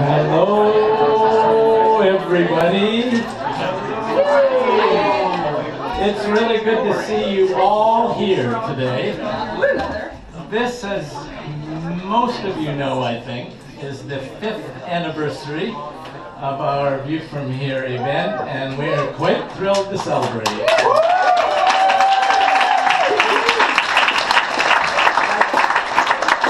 Hello, everybody. It's really good to see you all here today. This, as most of you know, I think, is the 5th anniversary of our View From Here event, and we are quite thrilled to celebrate.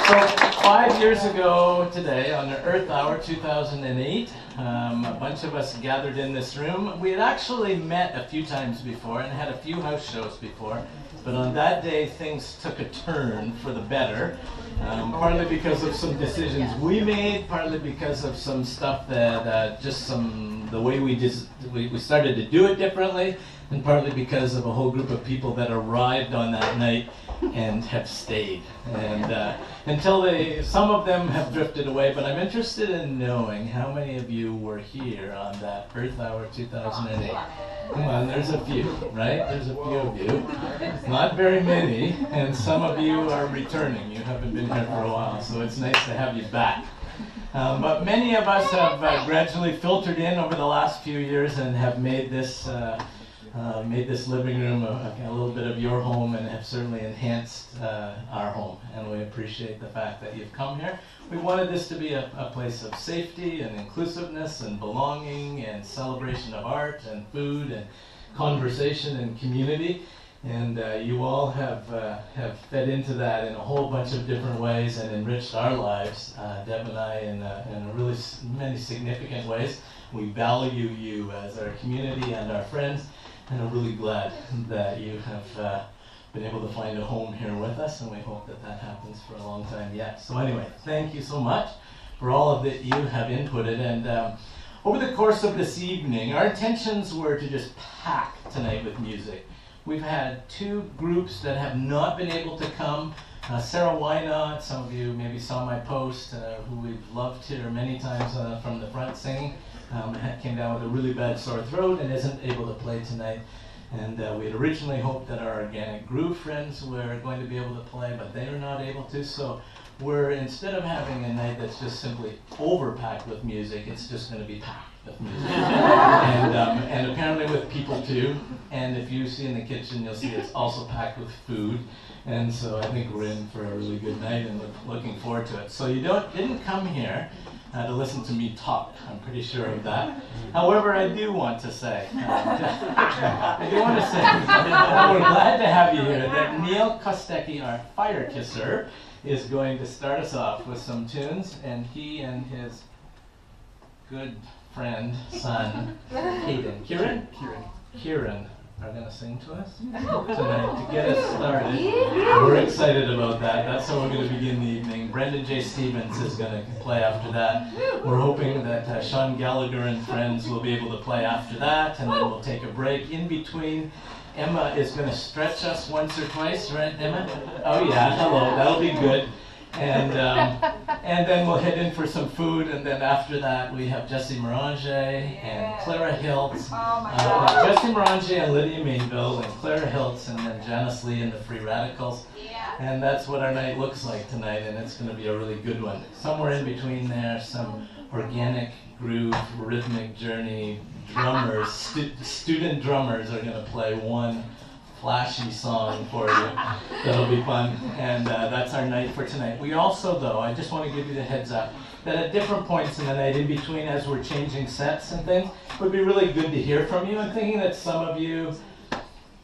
So 5 years ago today, on the Earth Hour 2008, a bunch of us gathered in this room. We had actually met a few times before and had a few house shows before, but on that day things took a turn for the better, partly because of some decisions we made, partly because of some stuff that the way we started to do it differently, and partly because of a whole group of people that arrived on that night and have stayed. And some of them have drifted away, but I'm interested in knowing how many of you were here on that Earth Hour 2008. Come on, there's a few, right? There's a few of you. Not very many, and some of you are returning. You haven't been here for a while, so it's nice to have you back. But many of us have gradually filtered in over the last few years and have made this living room a little bit of your home, and have certainly enhanced our home, and we appreciate the fact that you've come here. We wanted this to be a place of safety and inclusiveness and belonging and celebration of art and food and conversation and community, and you all have fed into that in a whole bunch of different ways and enriched our lives, Deb and I, in really many significant ways. We value you as our community and our friends, and I'm really glad that you have been able to find a home here with us, and we hope that that happens for a long time yet. So anyway, thank you so much for all of that you have inputted. And over the course of this evening, our intentions were to just pack tonight with music. We've had two groups that have not been able to come. Sarah Why Not, some of you maybe saw my post, who we've loved here many times from the front singing, came down with a really bad sore throat and isn't able to play tonight. And we had originally hoped that our Organic Groove friends were going to be able to play, but they are not able to. So we're, instead of having a night that's just simply overpacked with music, it's just going to be packed with music. And apparently with people too. And if you see in the kitchen, you'll see it's also packed with food. And so I think we're in for a really good night, and we're looking forward to it. So you didn't come here to listen to me talk. I'm pretty sure of that. However, I do want to say, we're glad to have you here, that Neil Kostecki, our fire kisser, is going to start us off with some tunes, and he and his good friend, son, Kieran, are going to sing to us tonight to get us started. We're excited about that. That's how we're going to begin the evening. Brendan J. Stevens is going to play after that. We're hoping that Sean Gallagher and friends will be able to play after that, and then we'll take a break. In between, Emma is going to stretch us once or twice, right, Emma? Oh yeah, hello, that'll be good. And then we'll head in for some food, and then after that we have Jessie Morange and Clara Hiltz. Jessie Morange and Lydia Mainville and Clara Hiltz, and then Janice Lee and the Free Radicals. Yeah. And that's what our night looks like tonight, and it's going to be a really good one. Somewhere in between there, some Organic Groove, Rhythmic Journey drummers, student drummers are going to play one flashy song for you. That'll be fun, and that's our night for tonight. We also, though, I just want to give you the heads up, that at different points in the night, in between as we're changing sets and things, it would be really good to hear from you. I'm thinking that some of you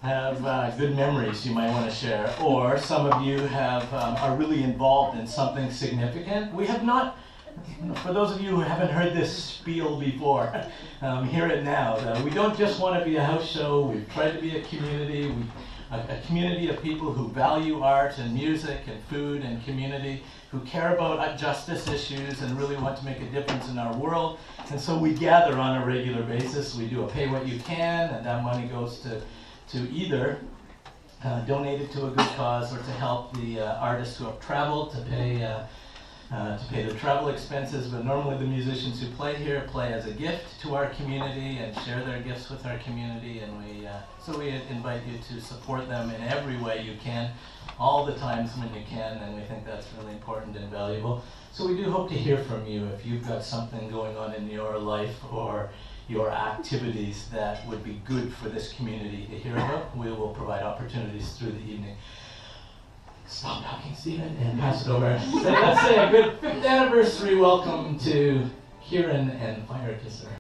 have good memories you might want to share, or some of you are really involved in something significant. We have not, for those of you who haven't heard this spiel before, hear it now. We don't just want to be a house show. We've tried to be a community, a community of people who value art and music and food and community, who care about justice issues and really want to make a difference in our world. And so we gather on a regular basis. We do a pay what you can, and that money goes to either donate it to a good cause or to help the artists who have traveled, to pay to pay their travel expenses, but normally the musicians who play here play as a gift to our community and share their gifts with our community, and so we invite you to support them in every way you can, all the times when you can, and we think that's really important and valuable. So we do hope to hear from you if you've got something going on in your life or your activities that would be good for this community to hear about. We will provide opportunities through the evening. Stop talking, Stephen, and pass it over. So let's say a good 5th anniversary welcome to Kieran and Fire Kisser.